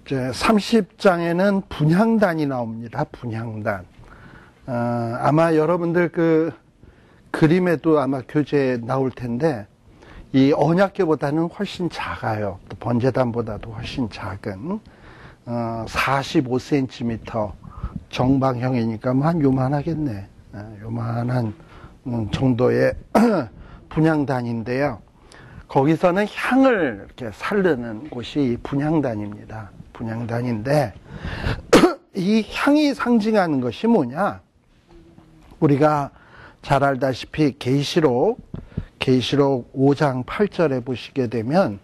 이제 30장에는 분향단이 나옵니다. 분향단. 아마 여러분들 그 그림에도 아마 교재에 나올 텐데, 이 언약궤보다는 훨씬 작아요. 또 번제단보다도 훨씬 작은 45cm 정방형이니까 뭐 한 요만하겠네. 요만한 정도의 분향단인데요. 거기서는 향을 이렇게 살르는 곳이 분향단입니다. 분향단인데 이 향이 상징하는 것이 뭐냐? 우리가 잘 알다시피 계시록 5장 8절에 보시게 되면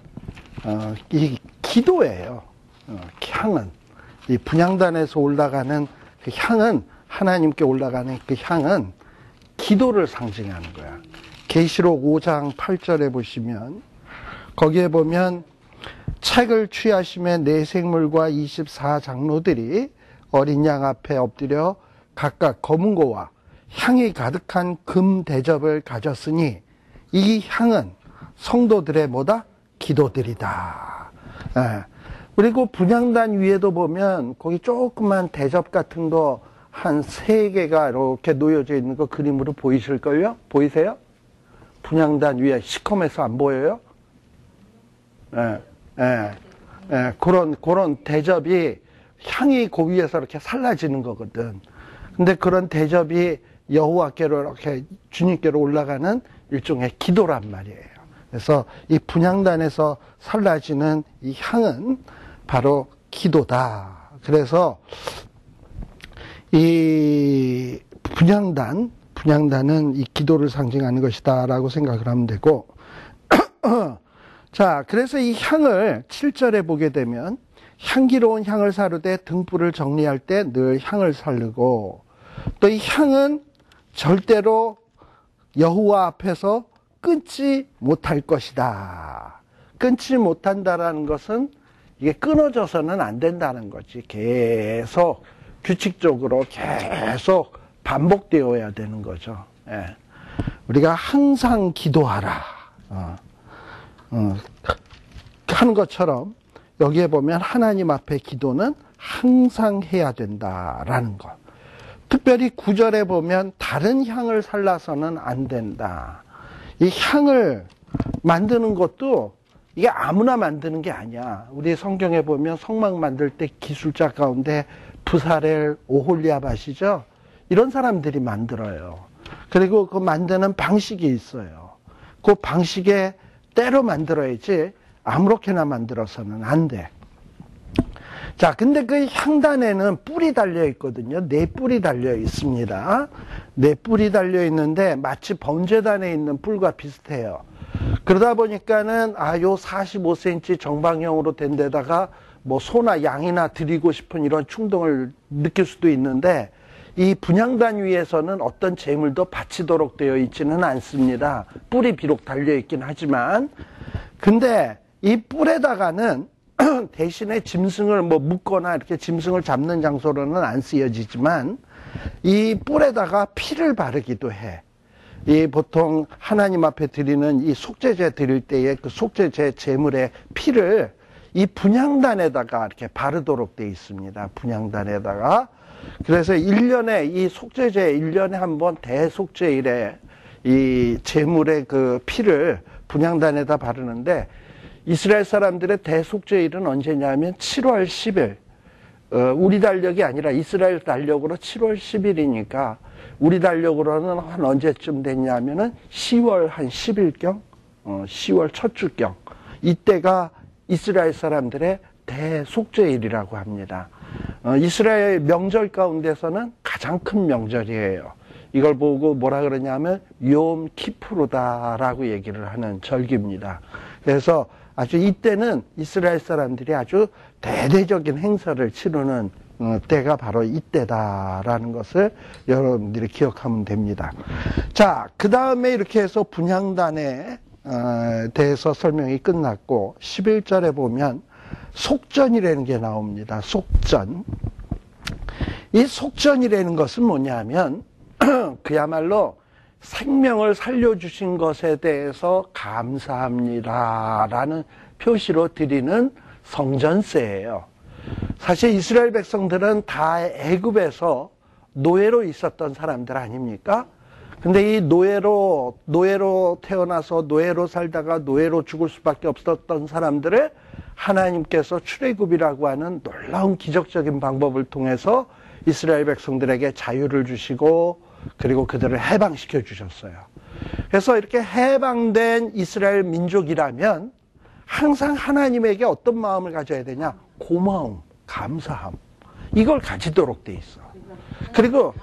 이 기도예요. 향은 이 분향단에서 올라가는 그 향은, 하나님께 올라가는 그 향은 기도를 상징하는 거야. 계시록 5장 8절에 보시면, 거기에 보면 책을 취하심에 네 생물과 24장로들이 어린 양 앞에 엎드려 각각 검은 고와 향이 가득한 금 대접을 가졌으니 이 향은 성도들의 뭐다? 기도들이다. 그리고 분향단 위에도 보면 거기 조그만 대접 같은 거 한 3개가 이렇게 놓여져 있는 거 그림으로 보이실걸요? 보이세요? 분향단 위에 시커매서 안 보여요? 그런 대접이 향이 그 위에서 이렇게 살라지는 거거든. 근데 그런 대접이 여호와께로 이렇게 주님께로 올라가는 일종의 기도란 말이에요. 그래서 이 분향단에서 살라지는 이 향은 바로 기도다. 그래서 이 분향단은 이 기도를 상징하는 것이다 라고 생각을 하면 되고, 자, 그래서 이 향을 7절에 보게 되면 향기로운 향을 사르되 등불을 정리할 때 늘 향을 사르고, 또 이 향은 절대로 여호와 앞에서 끊지 못할 것이다. 끊지 못한다라는 것은 이게 끊어져서는 안 된다는 거지. 계속 규칙적으로 계속 반복되어야 되는 거죠. 우리가 항상 기도하라 하는 것처럼 여기에 보면 하나님 앞에 기도는 항상 해야 된다라는 것. 특별히 9절에 보면 다른 향을 살라서는 안 된다. 이 향을 만드는 것도 이게 아무나 만드는 게 아니야. 우리 성경에 보면 성막 만들 때 기술자 가운데 부사렐, 오홀리압 아시죠? 이런 사람들이 만들어요. 그리고 그 만드는 방식이 있어요. 그 방식에 때로 만들어야지 아무렇게나 만들어서는 안 돼. 자, 근데 그 향단에는 뿔이 달려 있거든요. 4뿔이 달려 있습니다. 4뿔이 달려 있는데 마치 번제단에 있는 뿔과 비슷해요. 그러다 보니까는 요 45cm 정방형으로 된 데다가 뭐 소나 양이나 드리고 싶은 이런 충동을 느낄 수도 있는데, 이 분향단 위에서는 어떤 제물도 바치도록 되어 있지는 않습니다. 뿔이 비록 달려 있긴 하지만, 근데 이 뿔에다가는 대신에 짐승을 뭐 묶거나 이렇게 짐승을 잡는 장소로는 안 쓰여지지만 이 뿔에다가 피를 바르기도 해. 이 보통 하나님 앞에 드리는 이 속죄제 드릴 때에 그 속죄제 제물의 피를 이 분향단에다가 이렇게 바르도록 되어 있습니다. 분향단에다가. 그래서 1년에 이 속죄제 1년에 한 번 대속죄일에 이 제물의 그 피를 분향단에다 바르는데, 이스라엘 사람들의 대속죄일은 언제냐면 7월 10일. 우리 달력이 아니라 이스라엘 달력으로 7월 10일이니까 우리 달력으로는 한 언제쯤 됐냐면은 10월 한 10일경, 10월 첫 주경. 이때가 이스라엘 사람들의 대속죄일이라고 합니다. 이스라엘 명절 가운데서는 가장 큰 명절이에요. 이걸 보고 뭐라 그러냐면 욤 키푸르다라고 얘기를 하는 절기입니다. 그래서 아주 이때는 이스라엘 사람들이 아주 대대적인 행사를 치르는 때가 바로 이때다라는 것을 여러분들이 기억하면 됩니다. 자, 그 다음에 이렇게 해서 분향단에 대해서 설명이 끝났고 11절에 보면 속전이라는 게 나옵니다. 속전. 이 속전이라는 것은 뭐냐면 그야말로 생명을 살려주신 것에 대해서 감사합니다 라는 표시로 드리는 성전세예요. 사실 이스라엘 백성들은 다 애굽에서 노예로 있었던 사람들 아닙니까? 근데 이 노예로 태어나서 노예로 살다가 노예로 죽을 수밖에 없었던 사람들을 하나님께서 출애굽이라고 하는 놀라운 기적적인 방법을 통해서 이스라엘 백성들에게 자유를 주시고 그리고 그들을 해방시켜 주셨어요. 그래서 이렇게 해방된 이스라엘 민족이라면 항상 하나님에게 어떤 마음을 가져야 되냐? 고마움, 감사함. 이걸 가지도록 돼 있어. 그리고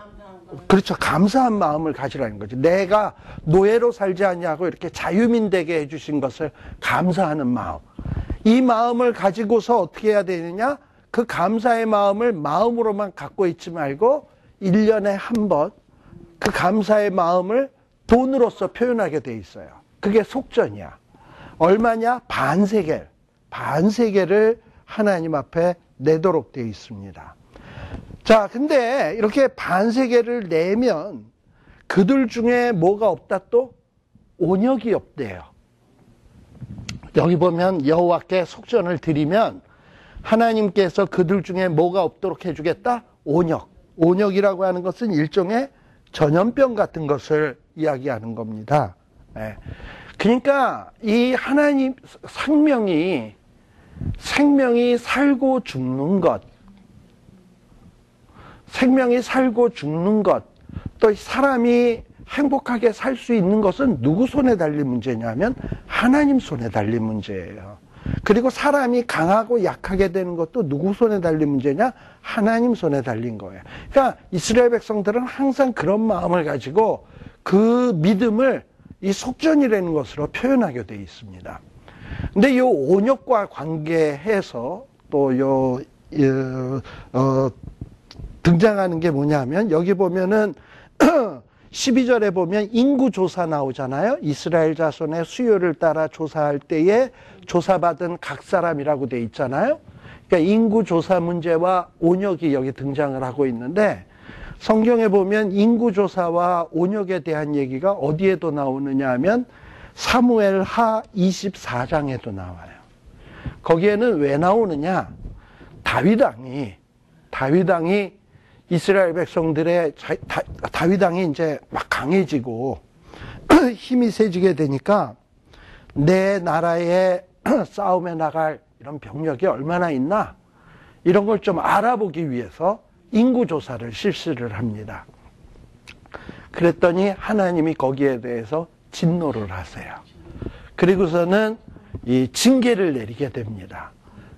그렇죠. 감사한 마음을 가지라는 거죠. 내가 노예로 살지 않냐고 이렇게 자유민 되게 해주신 것을 감사하는 마음. 이 마음을 가지고서 어떻게 해야 되느냐? 그 감사의 마음을 마음으로만 갖고 있지 말고 1년에 한 번 그 감사의 마음을 돈으로서 표현하게 돼 있어요. 그게 속전이야. 얼마냐? 반세겔. 반세겔을 하나님 앞에 내도록 돼 있습니다. 자, 근데 이렇게 반세겔을 내면 그들 중에 뭐가 없다 또? 온역이 없대요. 여기 보면 여호와께 속전을 드리면 하나님께서 그들 중에 뭐가 없도록 해주겠다? 온역. 온역이라고 하는 것은 일종의 전염병 같은 것을 이야기하는 겁니다. 그러니까 이 하나님 생명이 살고 죽는 것, 생명이 살고 죽는 것, 또 사람이 행복하게 살 수 있는 것은 누구 손에 달린 문제냐면 하나님 손에 달린 문제예요. 그리고 사람이 강하고 약하게 되는 것도 누구 손에 달린 문제냐? 하나님 손에 달린 거예요. 그러니까 이스라엘 백성들은 항상 그런 마음을 가지고 그 믿음을 이 속전이라는 것으로 표현하게 되어 있습니다. 근데 이 온역과 관계해서 또 등장하는 게 뭐냐면 여기 보면은 12절에 보면 인구조사 나오잖아요. 이스라엘 자손의 수요를 따라 조사할 때에 조사받은 각 사람이라고 돼 있잖아요. 그러니까 인구조사 문제와 온역이 여기 등장을 하고 있는데 성경에 보면 인구조사와 온역에 대한 얘기가 어디에도 나오느냐 하면 사무엘하 24장에도 나와요. 거기에는 왜 나오느냐? 다윗 왕이 이스라엘 백성들의 다윗 왕이 이제 막 강해지고 힘이 세지게 되니까 내 나라에 싸움에 나갈 이런 병력이 얼마나 있나? 이런 걸 좀 알아보기 위해서 인구조사를 실시를 합니다. 그랬더니 하나님이 거기에 대해서 진노를 하세요. 그리고서는 이 징계를 내리게 됩니다.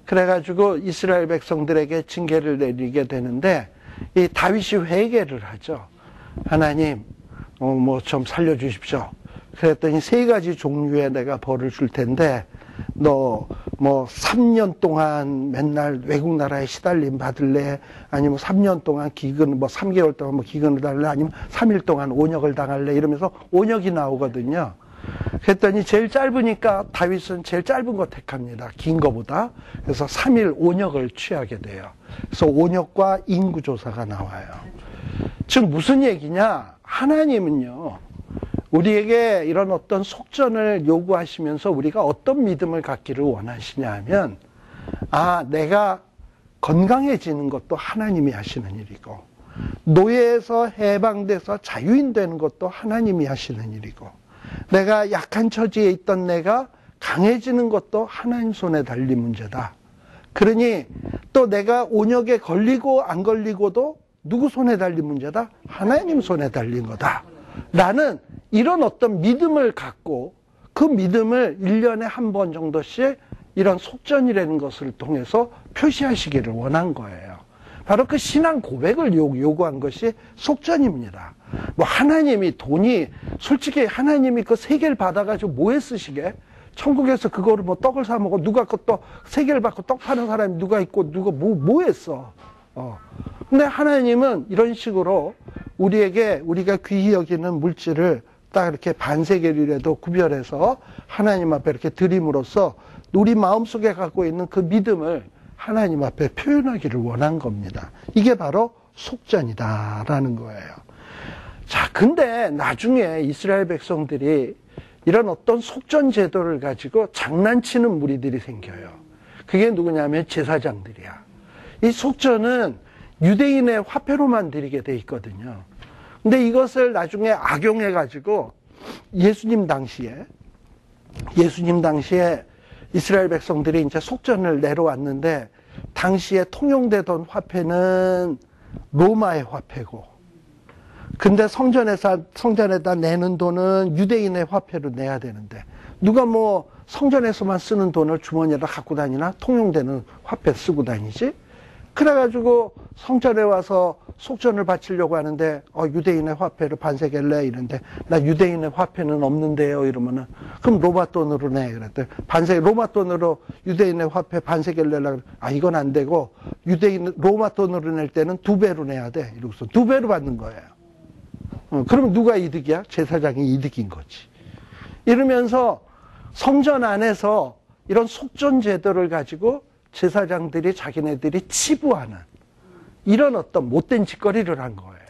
그래가지고 이스라엘 백성들에게 징계를 내리게 되는데 이 다윗이 회개를 하죠. 하나님, 뭐 좀 살려주십시오. 그랬더니 세 가지 종류의 내가 벌을 줄 텐데 너 뭐 3년 동안 맨날 외국 나라에 시달림 받을래? 아니면 3년 동안 기근, 뭐 3개월 동안 뭐 기근을 달래? 아니면 3일 동안 온역을 당할래? 이러면서 온역이 나오거든요. 그랬더니 제일 짧으니까 다윗은 제일 짧은 거 택합니다. 긴 거보다. 그래서 3일 온역을 취하게 돼요. 그래서 온역과 인구조사가 나와요. 즉 무슨 얘기냐? 하나님은요, 우리에게 이런 어떤 속전을 요구하시면서 우리가 어떤 믿음을 갖기를 원하시냐 하면, 내가 건강해지는 것도 하나님이 하시는 일이고, 노예에서 해방돼서 자유인 되는 것도 하나님이 하시는 일이고, 내가 약한 처지에 있던 내가 강해지는 것도 하나님 손에 달린 문제다. 그러니 또 내가 온역에 걸리고 안 걸리고도 누구 손에 달린 문제다? 하나님 손에 달린 거다. 라는 이런 어떤 믿음을 갖고 그 믿음을 1년에 한 번 정도씩 이런 속전이라는 것을 통해서 표시하시기를 원한 거예요. 바로 그 신앙 고백을 요구한 것이 속전입니다. 뭐 하나님이 돈이, 솔직히 하나님이 그 세계를 받아가지고 뭐에 쓰시게? 천국에서 그거를 뭐 떡을 사 먹어. 누가 그 또 세계를 받고 떡 파는 사람이 누가 있고 누가 뭐 했어? 근데 하나님은 이런 식으로 우리가 귀히 여기는 물질을 딱 이렇게 반세겔이라도 구별해서 하나님 앞에 이렇게 드림으로써 우리 마음속에 갖고 있는 그 믿음을 하나님 앞에 표현하기를 원한 겁니다. 이게 바로 속전이다라는 거예요. 자, 근데 나중에 이스라엘 백성들이 이런 어떤 속전 제도를 가지고 장난치는 무리들이 생겨요. 그게 누구냐면 제사장들이야. 이 속전은 유대인의 화폐로만 드리게 돼 있거든요. 근데 이것을 나중에 악용해가지고 예수님 당시에 이스라엘 백성들이 이제 속전을 내려왔는데, 당시에 통용되던 화폐는 로마의 화폐고, 근데 성전에다 내는 돈은 유대인의 화폐로 내야 되는데, 누가 뭐 성전에서만 쓰는 돈을 주머니에다 갖고 다니나? 통용되는 화폐 쓰고 다니지? 그래가지고 성전에 와서 속전을 바치려고 하는데, 유대인의 화폐를 반세겔레 이런데, 나 유대인의 화폐는 없는데요 이러면은, 그럼 로마 돈으로 내 그랬더니, 로마 돈으로 유대인의 화폐 반세겔레라, 이건 안 되고 로마 돈으로 낼 때는 2배로 내야 돼 이러고서 2배로 받는 거예요. 그러면 누가 이득이야? 제사장이 이득인 거지. 이러면서 성전 안에서 이런 속전 제도를 가지고 제사장들이 자기네들이 치부하는 이런 어떤 못된 짓거리를 한 거예요.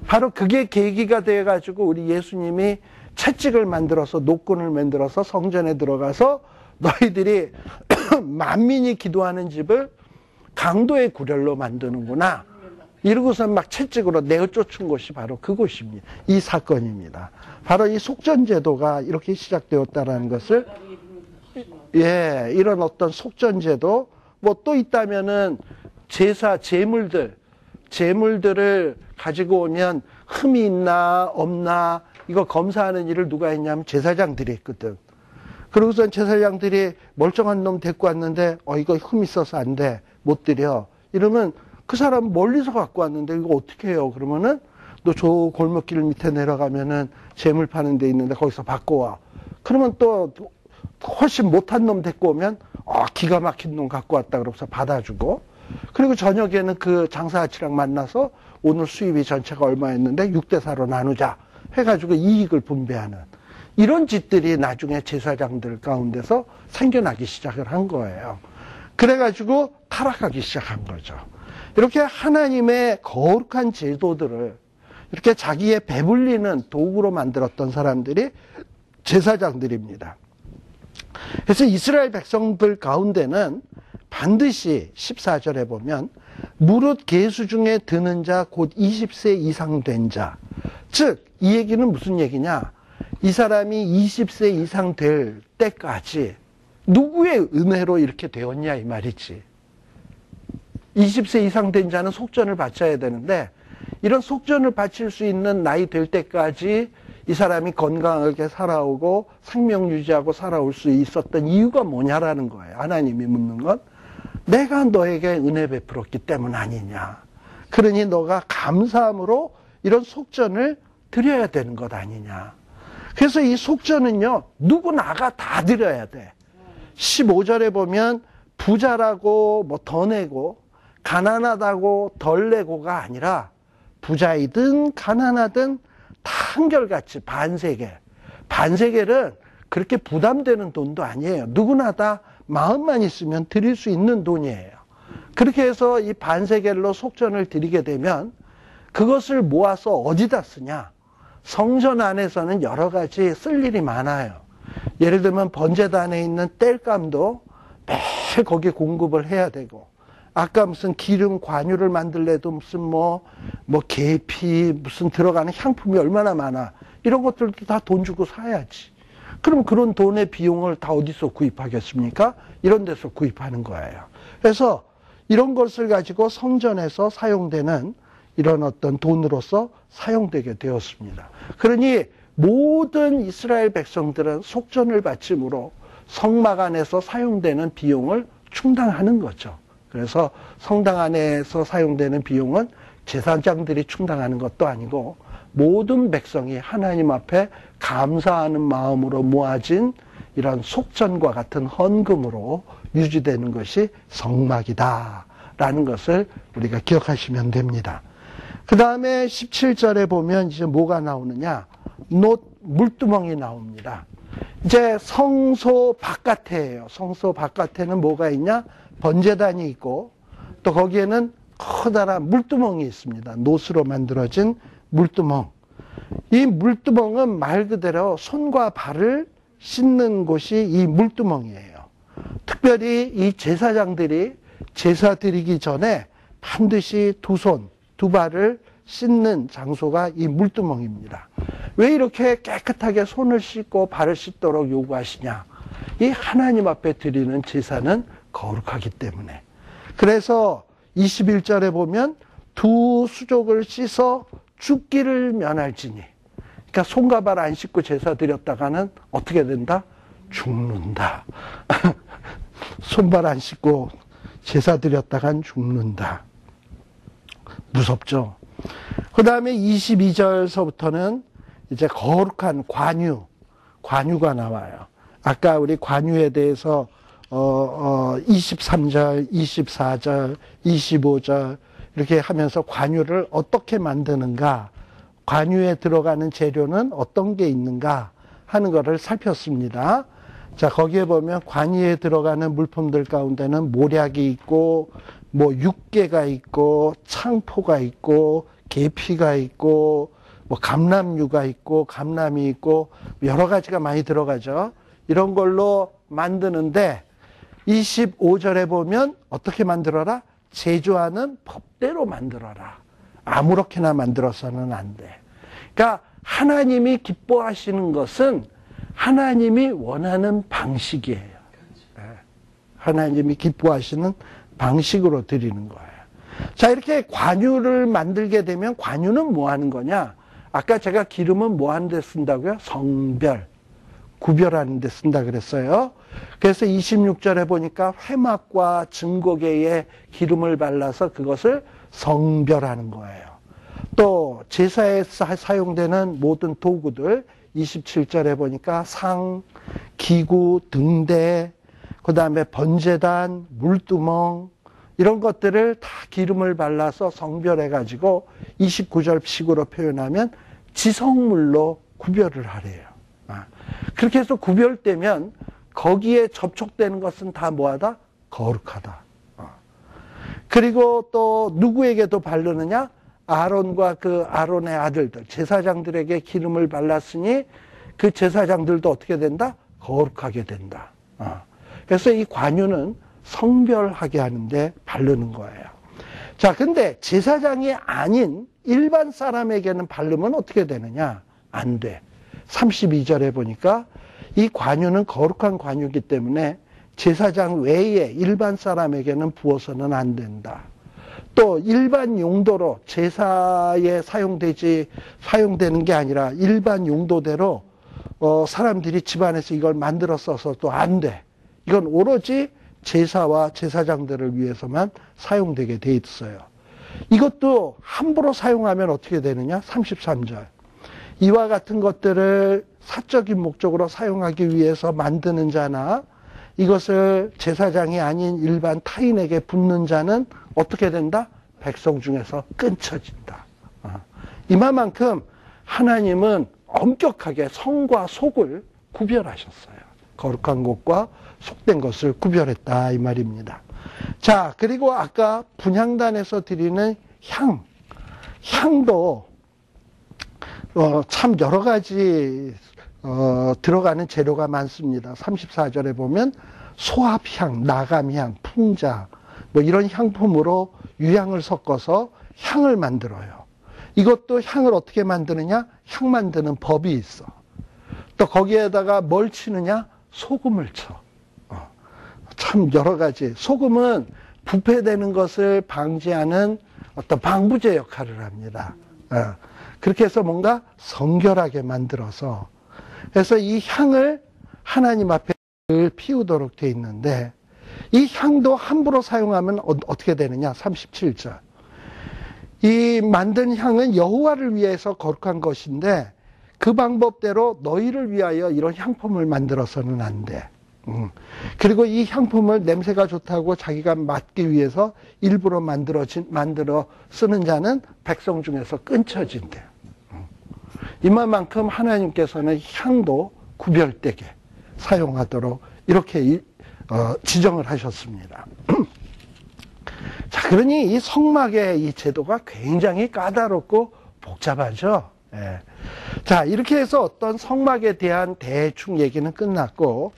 바로 그게 계기가 돼가지고 우리 예수님이 채찍을 만들어서, 노끈을 만들어서 성전에 들어가서 너희들이 만민이 기도하는 집을 강도의 구렬로 만드는구나 이러고서 막 채찍으로 내어 쫓은 곳이 바로 그곳입니다. 이 사건입니다. 바로 이 속전제도가 이렇게 시작되었다라는 것을, 이런 어떤 속전제도, 뭐 또 있다면은 재물들을 가지고 오면 흠이 있나 없나 이거 검사하는 일을 누가 했냐면 제사장들이 했거든. 그러고선 제사장들이 멀쩡한 놈 데리고 왔는데, 이거 흠 있어서 안 돼, 못 드려 이러면, 그 사람 멀리서 갖고 왔는데 이거 어떻게 해요? 그러면은 너 저 골목길 밑에 내려가면은 재물 파는 데 있는데 거기서 받고 와. 그러면 또 훨씬 못한 놈 데리고 오면 기가 막힌 놈 갖고 왔다 그러면서 받아주고, 그리고 저녁에는 그 장사아치랑 만나서 오늘 수입이 전체가 얼마였는데 6대4로 나누자 해가지고 이익을 분배하는 이런 짓들이 나중에 제사장들 가운데서 생겨나기 시작을 한 거예요. 그래가지고 타락하기 시작한 거죠. 이렇게 하나님의 거룩한 제도들을 이렇게 자기의 배불리는 도구로 만들었던 사람들이 제사장들입니다. 그래서 이스라엘 백성들 가운데는 반드시 14절에 보면 무릇 계수 중에 드는 자 곧 20세 이상 된 자, 즉 이 얘기는 무슨 얘기냐, 이 사람이 20세 이상 될 때까지 누구의 은혜로 이렇게 되었냐 이 말이지. 20세 이상 된 자는 속전을 바쳐야 되는데, 이런 속전을 바칠 수 있는 나이 될 때까지 이 사람이 건강하게 살아오고 생명 유지하고 살아올 수 있었던 이유가 뭐냐라는 거예요. 하나님이 묻는 건, 내가 너에게 은혜 베풀었기 때문 아니냐. 그러니 너가 감사함으로 이런 속전을 드려야 되는 것 아니냐. 그래서 이 속전은요, 누구나가 다 드려야 돼. 15절에 보면 부자라고 뭐 더 내고 가난하다고 덜 내고가 아니라, 부자이든 가난하든 다 한결같이 반세겔은 그렇게 부담되는 돈도 아니에요. 누구나 다 마음만 있으면 드릴 수 있는 돈이에요. 그렇게 해서 이 반세겔로 속전을 드리게 되면 그것을 모아서 어디다 쓰냐? 성전 안에서는 여러 가지 쓸 일이 많아요. 예를 들면 번제단에 있는 땔감도 매일 거기에 공급을 해야 되고, 아까 무슨 기름 관유를 만들래도 무슨 뭐 계피 무슨 들어가는 향품이 얼마나 많아. 이런 것들도 다 돈 주고 사야지. 그럼 그런 돈의 비용을 다 어디서 구입하겠습니까? 이런 데서 구입하는 거예요. 그래서 이런 것을 가지고 성전에서 사용되는 이런 어떤 돈으로서 사용되게 되었습니다. 그러니 모든 이스라엘 백성들은 속전을 바침으로 성막 안에서 사용되는 비용을 충당하는 거죠. 그래서 성당 안에서 사용되는 비용은 제사장들이 충당하는 것도 아니고, 모든 백성이 하나님 앞에 감사하는 마음으로 모아진 이런 속전과 같은 헌금으로 유지되는 것이 성막이다라는 것을 우리가 기억하시면 됩니다. 그 다음에 17절에 보면 이제 뭐가 나오느냐, 물두멍이 나옵니다. 이제 성소 바깥에예요. 성소 바깥에는 뭐가 있냐? 번제단이 있고, 또 거기에는 커다란 물두멍이 있습니다. 놋으로 만들어진 물두멍. 이 물두멍은 말 그대로 손과 발을 씻는 곳이 이 물두멍이에요. 특별히 이 제사장들이 제사 드리기 전에 반드시 두 손, 두 발을 씻는 장소가 이 물두멍입니다. 왜 이렇게 깨끗하게 손을 씻고 발을 씻도록 요구하시냐? 이 하나님 앞에 드리는 제사는 거룩하기 때문에. 그래서 21절에 보면 두 수족을 씻어 죽기를 면할지니. 그러니까 손과 발 안 씻고 제사 드렸다가는 어떻게 된다? 죽는다. 손발 안 씻고 제사 드렸다간 죽는다. 무섭죠? 그 다음에 22절서부터는 이제 거룩한 관유가 나와요. 아까 우리 관유에 대해서 23절, 24절, 25절 이렇게 하면서 관유를 어떻게 만드는가, 관유에 들어가는 재료는 어떤 게 있는가 하는 것을 살폈습니다. 자, 거기에 보면 관유에 들어가는 물품들 가운데는 모략이 있고, 뭐 육개가 있고, 창포가 있고, 계피가 있고, 뭐 감람유가 있고, 감람이 있고, 여러 가지가 많이 들어가죠. 이런 걸로 만드는데 25절에 보면 어떻게 만들어라? 제조하는 법대로 만들어라. 아무렇게나 만들어서는 안 돼. 그러니까 하나님이 기뻐하시는 것은 하나님이 원하는 방식이에요. 하나님이 기뻐하시는 방식으로 드리는 거예요. 자, 이렇게 관유를 만들게 되면 관유는 뭐 하는 거냐? 아까 제가 기름은 뭐 하는 데 쓴다고요? 성별, 구별하는 데 쓴다 그랬어요. 그래서 26절에 보니까 회막과 증거계에 기름을 발라서 그것을 성별하는 거예요. 또 제사에 사용되는 모든 도구들 27절에 보니까 상, 기구, 등대, 그 다음에 번제단, 물두멍 이런 것들을 다 기름을 발라서 성별해가지고 29절 식으로 표현하면 지성물로 구별을 하래요. 그렇게 해서 구별되면 거기에 접촉되는 것은 다 뭐하다? 거룩하다. 그리고 또 누구에게도 바르느냐? 아론과 그 아론의 아들들, 제사장들에게 기름을 발랐으니 그 제사장들도 어떻게 된다? 거룩하게 된다. 그래서 이 관유는 성별하게 하는데 바르는 거예요. 자, 근데 제사장이 아닌 일반 사람에게는 바르면 어떻게 되느냐? 안 돼. 32절에 보니까 이 관유는 거룩한 관유이기 때문에 제사장 외에 일반 사람에게는 부어서는 안 된다. 또 일반 용도로 제사에 사용되는 게 아니라 일반 용도대로 사람들이 집안에서 이걸 만들어 써서도 안 돼. 이건 오로지 제사와 제사장들을 위해서만 사용되게 돼 있어요. 이것도 함부로 사용하면 어떻게 되느냐? 33절. 이와 같은 것들을 사적인 목적으로 사용하기 위해서 만드는 자나 이것을 제사장이 아닌 일반 타인에게 붓는 자는 어떻게 된다? 백성 중에서 끊쳐진다. 이만큼 하나님은 엄격하게 성과 속을 구별하셨어요. 거룩한 것과 속된 것을 구별했다 이 말입니다. 자, 그리고 아까 분향단에서 드리는 향도 참 여러 가지 들어가는 재료가 많습니다. 34절에 보면 소합향, 나감향, 풍자 뭐 이런 향품으로 유향을 섞어서 향을 만들어요. 이것도 향을 어떻게 만드느냐? 향 만드는 법이 있어. 또 거기에다가 뭘 치느냐? 소금을 쳐. 참 여러 가지. 소금은 부패되는 것을 방지하는 어떤 방부제 역할을 합니다. 그렇게 해서 뭔가 성결하게 만들어서 그래서 이 향을 하나님 앞에 피우도록 돼 있는데 이 향도 함부로 사용하면 어떻게 되느냐? 37절. 이 만든 향은 여호와를 위해서 거룩한 것인데 그 방법대로 너희를 위하여 이런 향품을 만들어서는 안 돼. 그리고 이 향품을 냄새가 좋다고 자기가 맡기 위해서 일부러 만들어 쓰는 자는 백성 중에서 끊쳐진대. 이만큼 하나님께서는 향도 구별되게 사용하도록 이렇게 지정을 하셨습니다. 자, 그러니 이 성막의 이 제도가 굉장히 까다롭고 복잡하죠. 예. 자, 이렇게 해서 어떤 성막에 대한 대충 얘기는 끝났고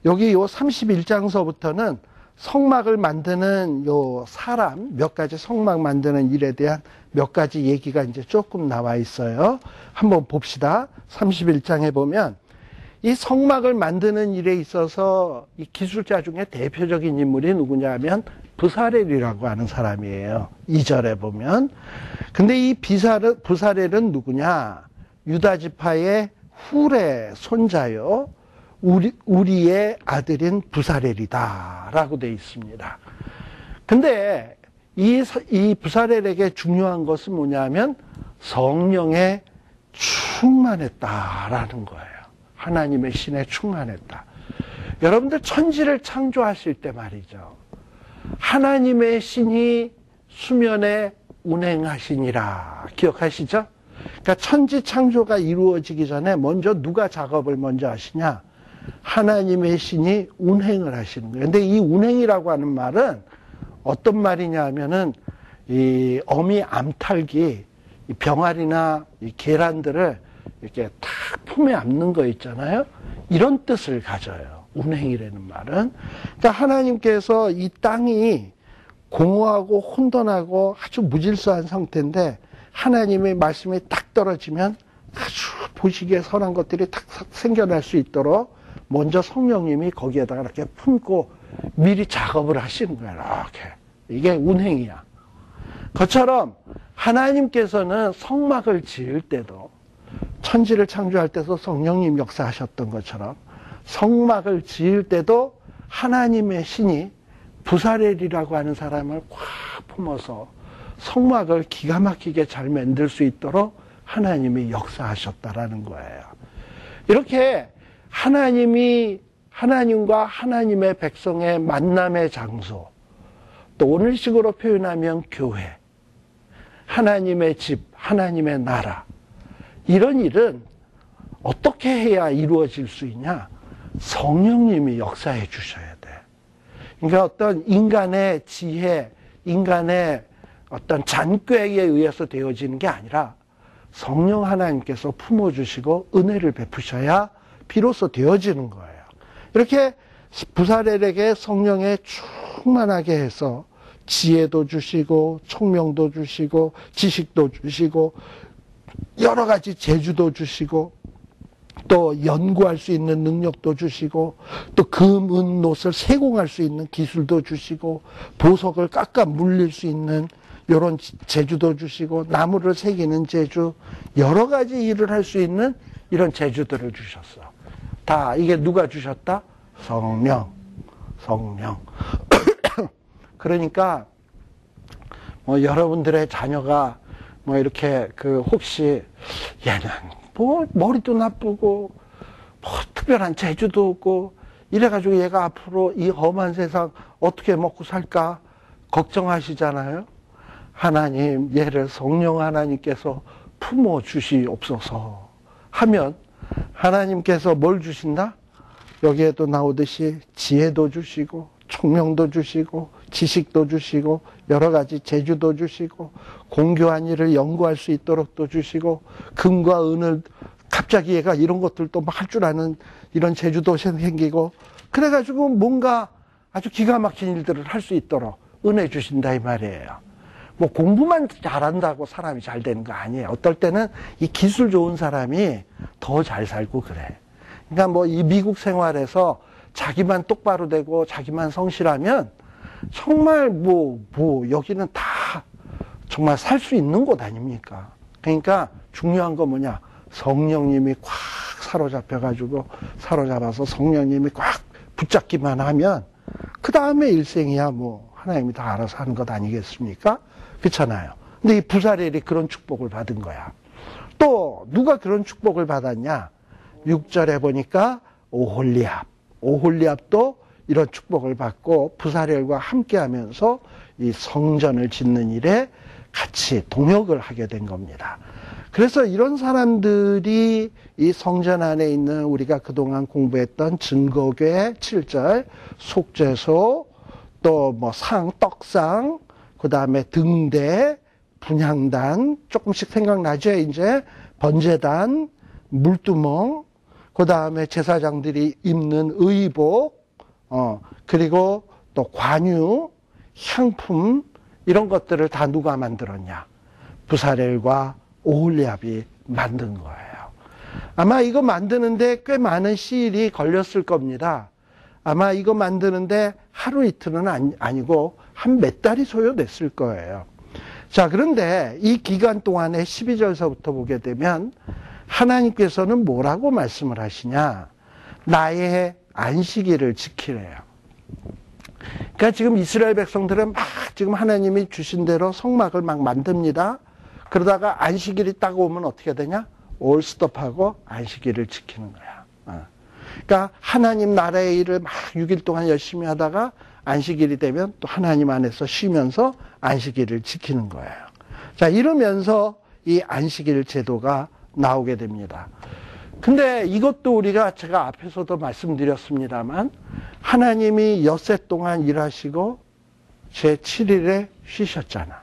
여기 요 31장서부터는 성막을 만드는 요 사람, 몇 가지 성막 만드는 일에 대한 몇 가지 얘기가 이제 조금 나와 있어요. 한번 봅시다. 31장에 보면 이 성막을 만드는 일에 있어서 이 기술자 중에 대표적인 인물이 누구냐 하면 부사렐이라고 하는 사람이에요. 2절에 보면. 근데 이 부사렐은 누구냐? 유다 지파의 훌의 손자요. 우리의 아들인 부사렐이다 라고 되어 있습니다. 근데 이 부사렐에게 중요한 것은 뭐냐면 성령에 충만했다라는 거예요. 하나님의 신에 충만했다. 여러분들 천지를 창조하실 때 말이죠. 하나님의 신이 수면에 운행하시니라. 기억하시죠? 그러니까 천지 창조가 이루어지기 전에 먼저 누가 작업을 먼저 하시냐? 하나님의 신이 운행을 하시는 거예요. 근데 이 운행이라고 하는 말은 어떤 말이냐 하면은 이 어미 암탉이 이 병아리나 이 계란들을 이렇게 탁 품에 안는 거 있잖아요. 이런 뜻을 가져요. 운행이라는 말은. 그러니까 하나님께서 이 땅이 공허하고 혼돈하고 아주 무질서한 상태인데 하나님의 말씀이 딱 떨어지면 아주 보시기에 선한 것들이 탁 생겨날 수 있도록 먼저 성령님이 거기에다가 이렇게 품고 미리 작업을 하시는 거예요. 이렇게. 이게 운행이야. 그처럼 하나님께서는 성막을 지을 때도 천지를 창조할 때도 성령님 역사하셨던 것처럼 성막을 지을 때도 하나님의 신이 부사렐이라고 하는 사람을 꽉 품어서 성막을 기가 막히게 잘 만들 수 있도록 하나님이 역사하셨다라는 거예요. 이렇게 하나님과 하나님의 백성의 만남의 장소, 또 오늘식으로 표현하면 교회, 하나님의 집, 하나님의 나라, 이런 일은 어떻게 해야 이루어질 수 있냐? 성령님이 역사해 주셔야 돼. 그러니까 어떤 인간의 지혜, 인간의 어떤 잔꾀에 의해서 되어지는 게 아니라 성령 하나님께서 품어주시고 은혜를 베푸셔야 비로소 되어지는 거예요. 이렇게 부사렐에게 성령에 충만하게 해서 지혜도 주시고 총명도 주시고 지식도 주시고 여러 가지 재주도 주시고 또 연구할 수 있는 능력도 주시고 또 금, 은, 놋을 세공할 수 있는 기술도 주시고 보석을 깎아 물릴 수 있는 이런 재주도 주시고 나무를 새기는 재주, 여러 가지 일을 할 수 있는 이런 재주들을 주셨어. 다 이게 누가 주셨다? 성령. 그러니까 뭐 여러분들의 자녀가 뭐 이렇게 혹시 얘는 뭐 머리도 나쁘고 뭐 특별한 재주도 없고 이래가지고 얘가 앞으로 이 험한 세상 어떻게 먹고 살까 걱정하시잖아요. 하나님, 얘를 성령 하나님께서 품어 주시옵소서 하면 하나님께서 뭘 주신다? 여기에도 나오듯이 지혜도 주시고 총명도 주시고 지식도 주시고 여러 가지 재주도 주시고 공교한 일을 연구할 수 있도록 또 주시고 금과 은을 갑자기 얘가 이런 것들도 막 할 줄 아는 이런 재주도 생기고 그래가지고 뭔가 아주 기가 막힌 일들을 할 수 있도록 은혜 주신다 이 말이에요. 뭐 공부만 잘한다고 사람이 잘 되는 거 아니에요. 어떨 때는 이 기술 좋은 사람이 더 잘 살고 그래. 그러니까 뭐 이 미국 생활에서 자기만 똑바로 되고 자기만 성실하면 정말 여기는 다 정말 살 수 있는 곳 아닙니까? 그러니까 중요한 건 뭐냐? 성령님이 꽉 사로잡아서 성령님이 꽉 붙잡기만 하면 그 다음에 일생이야 뭐 하나님이 다 알아서 하는 것 아니겠습니까? 그렇잖아요. 근데 이 부사렐이 그런 축복을 받은 거야. 또 누가 그런 축복을 받았냐? 6절에 보니까 오홀리압도 이런 축복을 받고 부사렐과 함께하면서 이 성전을 짓는 일에 같이 동역을 하게 된 겁니다. 그래서 이런 사람들이 이 성전 안에 있는 우리가 그동안 공부했던 증거궤 7절, 속죄소, 또 뭐 떡상, 그 다음에 등대, 분향단, 조금씩 생각나죠? 이제 번제단, 물두멍, 그 다음에 제사장들이 입는 의복, 그리고 또 관유, 향품 이런 것들을 다 누가 만들었냐? 부사렐과 오홀리압이 만든 거예요. 아마 이거 만드는데 꽤 많은 시일이 걸렸을 겁니다. 아마 이거 만드는데 하루 이틀은 아니고 한 몇 달이 소요됐을 거예요. 자, 그런데 이 기간 동안에 12절서부터 보게 되면 하나님께서는 뭐라고 말씀을 하시냐? 나의 안식일을 지키래요. 그러니까 지금 이스라엘 백성들은 막 지금 하나님이 주신 대로 성막을 막 만듭니다. 그러다가 안식일이 딱 오면 어떻게 되냐? 올 스톱하고 안식일을 지키는 거야. 그러니까 하나님 나라의 일을 막 6일 동안 열심히 하다가 안식일이 되면 또 하나님 안에서 쉬면서 안식일을 지키는 거예요. 자, 이러면서 이 안식일 제도가 나오게 됩니다. 근데 이것도 우리가 제가 앞에서도 말씀드렸습니다만 하나님이 엿새 동안 일하시고 제7일에 쉬셨잖아.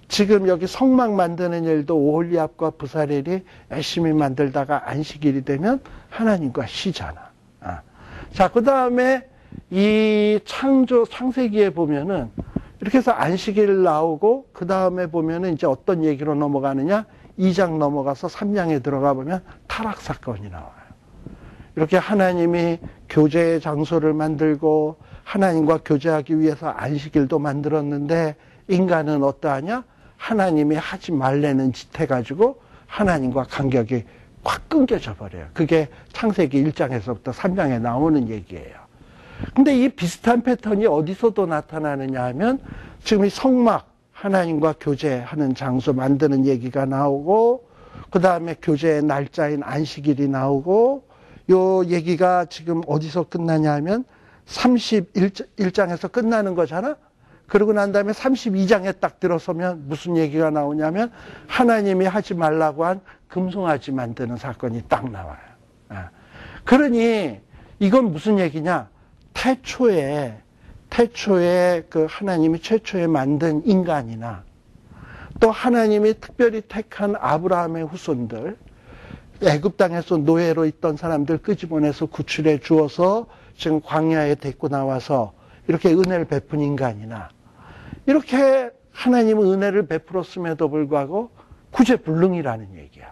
지금 여기 성막 만드는 일도 오홀리압과 부사렐이 열심히 만들다가 안식일이 되면 하나님과 쉬잖아. 자, 그 다음에 이 창세기에 보면은 이렇게 해서 안식일 나오고 그 다음에 보면은 이제 어떤 얘기로 넘어가느냐? 2장 넘어가서 3장에 들어가 보면 타락 사건이 나와요. 이렇게 하나님이 교제의 장소를 만들고 하나님과 교제하기 위해서 안식일도 만들었는데 인간은 어떠하냐? 하나님이 하지 말라는 짓 해가지고 하나님과 간격이 확 끊겨져 버려요. 그게 창세기 1장에서부터 3장에 나오는 얘기예요. 근데 이 비슷한 패턴이 어디서도 나타나느냐 하면 지금 이 성막, 하나님과 교제하는 장소 만드는 얘기가 나오고 그 다음에 교제의 날짜인 안식일이 나오고 요 얘기가 지금 어디서 끝나냐 하면 31장에서 끝나는 거잖아. 그러고 난 다음에 32장에 딱 들어서면 무슨 얘기가 나오냐면 하나님이 하지 말라고 한 금송아지 만드는 사건이 딱 나와요. 그러니 이건 무슨 얘기냐? 태초에 그 하나님이 최초에 만든 인간이나 또 하나님이 특별히 택한 아브라함의 후손들, 애굽 땅에서 노예로 있던 사람들 끄집어내서 구출해 주어서 지금 광야에 데리고 나와서 이렇게 은혜를 베푼 인간이나 이렇게 하나님은 은혜를 베풀었음에도 불구하고 구제불능이라는 얘기야.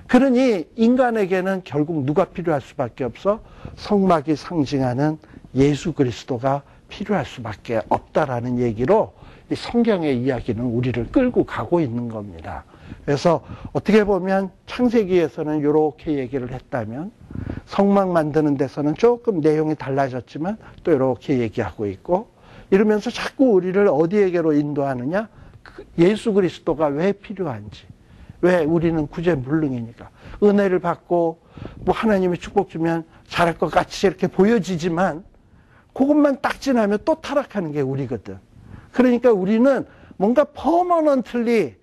그러니 인간에게는 결국 누가 필요할 수밖에 없어? 성막이 상징하는 예수 그리스도가 필요할 수밖에 없다라는 얘기로 이 성경의 이야기는 우리를 끌고 가고 있는 겁니다. 그래서 어떻게 보면 창세기에서는 이렇게 얘기를 했다면 성막 만드는 데서는 조금 내용이 달라졌지만 또 이렇게 얘기하고 있고 이러면서 자꾸 우리를 어디에게로 인도하느냐? 예수 그리스도가 왜 필요한지. 왜? 우리는 구제불능이니까. 은혜를 받고 뭐 하나님의 축복 주면 잘할 것 같이 이렇게 보여지지만 그것만 딱 지나면 또 타락하는 게 우리거든. 그러니까 우리는 뭔가 퍼머넌틀리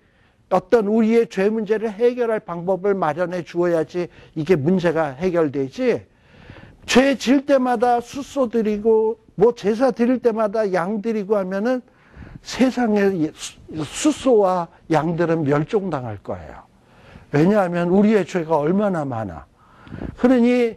어떤 우리의 죄 문제를 해결할 방법을 마련해 주어야지 이게 문제가 해결되지. 죄 질 때마다 숫소 드리고 뭐 제사 드릴 때마다 양 드리고 하면은 세상의 숫소와 양들은 멸종당할 거예요. 왜냐하면 우리의 죄가 얼마나 많아. 그러니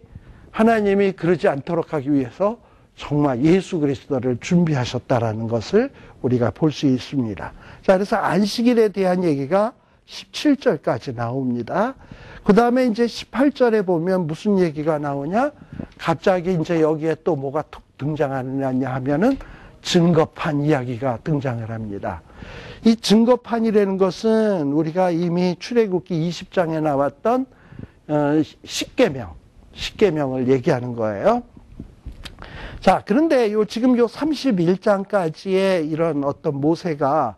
하나님이 그러지 않도록 하기 위해서 정말 예수 그리스도를 준비하셨다라는 것을 우리가 볼 수 있습니다. 자, 그래서 안식일에 대한 얘기가 17절까지 나옵니다. 그 다음에 이제 18절에 보면 무슨 얘기가 나오냐? 갑자기 이제 여기에 또 뭐가 툭 등장하느냐 하면은 증거판 이야기가 등장을 합니다. 이 증거판이라는 것은 우리가 이미 출애굽기 20장에 나왔던 십계명을 얘기하는 거예요. 자, 그런데 지금 31장까지의 이런 어떤 모세가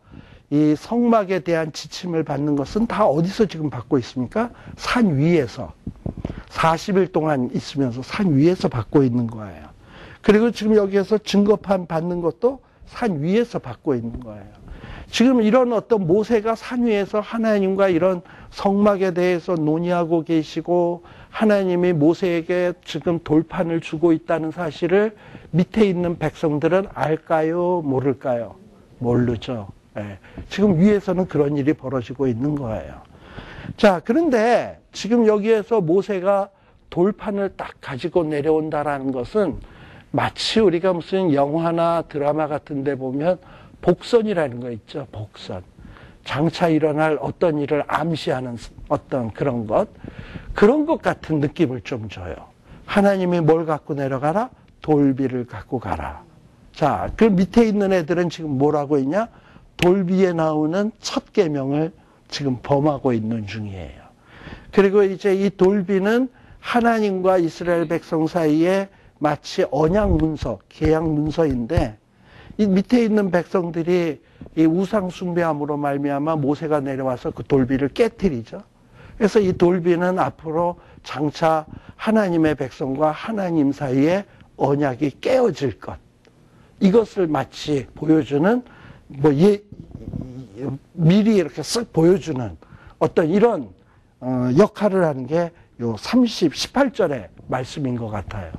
이 성막에 대한 지침을 받는 것은 다 어디서 지금 받고 있습니까? 산 위에서 40일 동안 있으면서 산 위에서 받고 있는 거예요. 그리고 지금 여기에서 증거판 받는 것도 산 위에서 받고 있는 거예요. 지금 이런 어떤 모세가 산 위에서 하나님과 이런 성막에 대해서 논의하고 계시고 하나님이 모세에게 지금 돌판을 주고 있다는 사실을 밑에 있는 백성들은 알까요? 모를까요? 모르죠. 네. 지금 위에서는 그런 일이 벌어지고 있는 거예요. 자, 그런데 지금 여기에서 모세가 돌판을 딱 가지고 내려온다라는 것은 마치 우리가 무슨 영화나 드라마 같은 데 보면 복선이라는 거 있죠. 복선. 장차 일어날 어떤 일을 암시하는 어떤 그런 것 같은 느낌을 좀 줘요. 하나님이 뭘 갖고 내려가라? 돌비를 갖고 가라. 자, 그 밑에 있는 애들은 지금 뭐라고 있냐? 돌비에 나오는 첫 계명을 지금 범하고 있는 중이에요. 그리고 이제 이 돌비는 하나님과 이스라엘 백성 사이에 마치 언약 문서, 계약 문서인데 이 밑에 있는 백성들이 이 우상 숭배함으로 말미암아 모세가 내려와서 그 돌비를 깨뜨리죠. 그래서 이 돌비는 앞으로 장차 하나님의 백성과 하나님 사이에 언약이 깨어질 것. 이것을 마치 보여주는 미리 이렇게 쓱 보여주는 어떤 이런 역할을 하는 게 요 18절의 말씀인 것 같아요.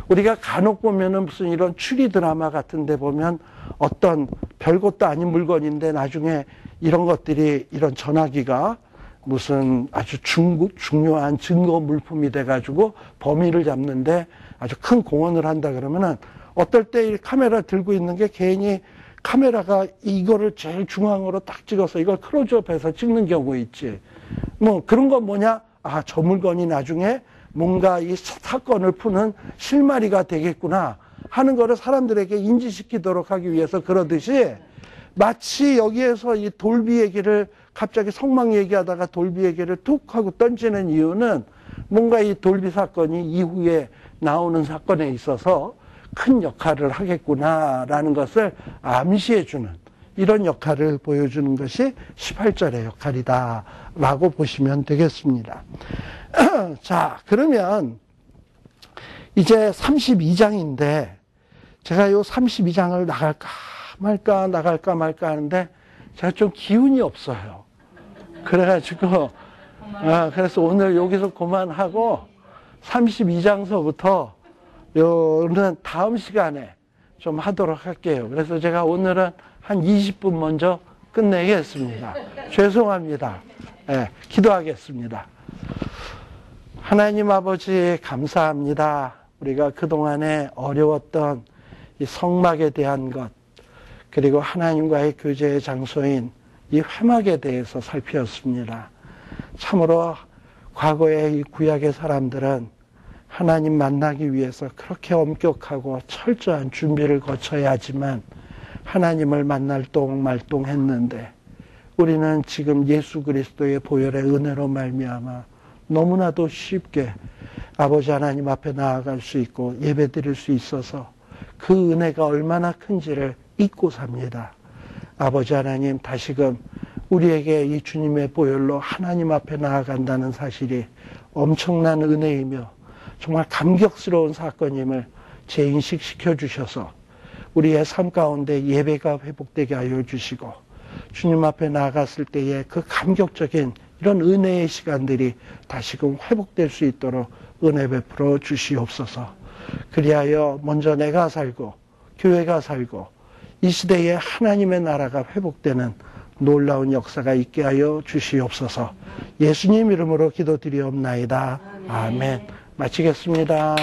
우리가 간혹 보면은 무슨 이런 추리 드라마 같은 데 보면 어떤 별것도 아닌 물건인데 나중에 이런 것들이 이런 전화기가 무슨 아주 중요한 증거 물품이 돼가지고 범인을 잡는데 아주 큰 공헌을 한다 그러면은 어떨 때 이 카메라 들고 있는 게 괜히 카메라가 이거를 제일 중앙으로 딱 찍어서 이걸 클로즈업해서 찍는 경우 있지. 뭐 그런 건 뭐냐? 아, 저 물건이 나중에 뭔가 이 사건을 푸는 실마리가 되겠구나 하는 거를 사람들에게 인지시키도록 하기 위해서 그러듯이 마치 여기에서 이 돌비 얘기를 갑자기 성막 얘기하다가 돌비 얘기를 툭 하고 던지는 이유는 뭔가 이 돌비 사건이 이후에 나오는 사건에 있어서 큰 역할을 하겠구나라는 것을 암시해주는 이런 역할을 보여주는 것이 18절의 역할이다라고 보시면 되겠습니다. 자, 그러면 이제 32장인데 제가 요 32장을 나갈까 말까 하는데 제가 좀 기운이 없어요. 그래가지고 그래서 오늘 여기서 그만하고 32장서부터 요는 다음 시간에 좀 하도록 할게요. 그래서 제가 오늘은 한 20분 먼저 끝내겠습니다. 죄송합니다. 네, 기도하겠습니다. 하나님 아버지 감사합니다. 우리가 그동안에 어려웠던 이 성막에 대한 것 그리고 하나님과의 교제의 장소인 이 회막에 대해서 살피었습니다. 참으로 과거의 이 구약의 사람들은 하나님 만나기 위해서 그렇게 엄격하고 철저한 준비를 거쳐야 하지만 하나님을 만날 똥말똥했는데 우리는 지금 예수 그리스도의 보혈의 은혜로 말미암아 너무나도 쉽게 아버지 하나님 앞에 나아갈 수 있고 예배드릴 수 있어서 그 은혜가 얼마나 큰지를 잊고 삽니다. 아버지 하나님 다시금 우리에게 이 주님의 보혈로 하나님 앞에 나아간다는 사실이 엄청난 은혜이며 정말 감격스러운 사건임을 재인식시켜 주셔서 우리의 삶 가운데 예배가 회복되게 하여 주시고 주님 앞에 나아갔을 때의 그 감격적인 이런 은혜의 시간들이 다시금 회복될 수 있도록 은혜 베풀어 주시옵소서. 그리하여 먼저 내가 살고 교회가 살고 이 시대에 하나님의 나라가 회복되는 놀라운 역사가 있게 하여 주시옵소서. 예수님 이름으로 기도드리옵나이다. 아멘. 마치겠습니다.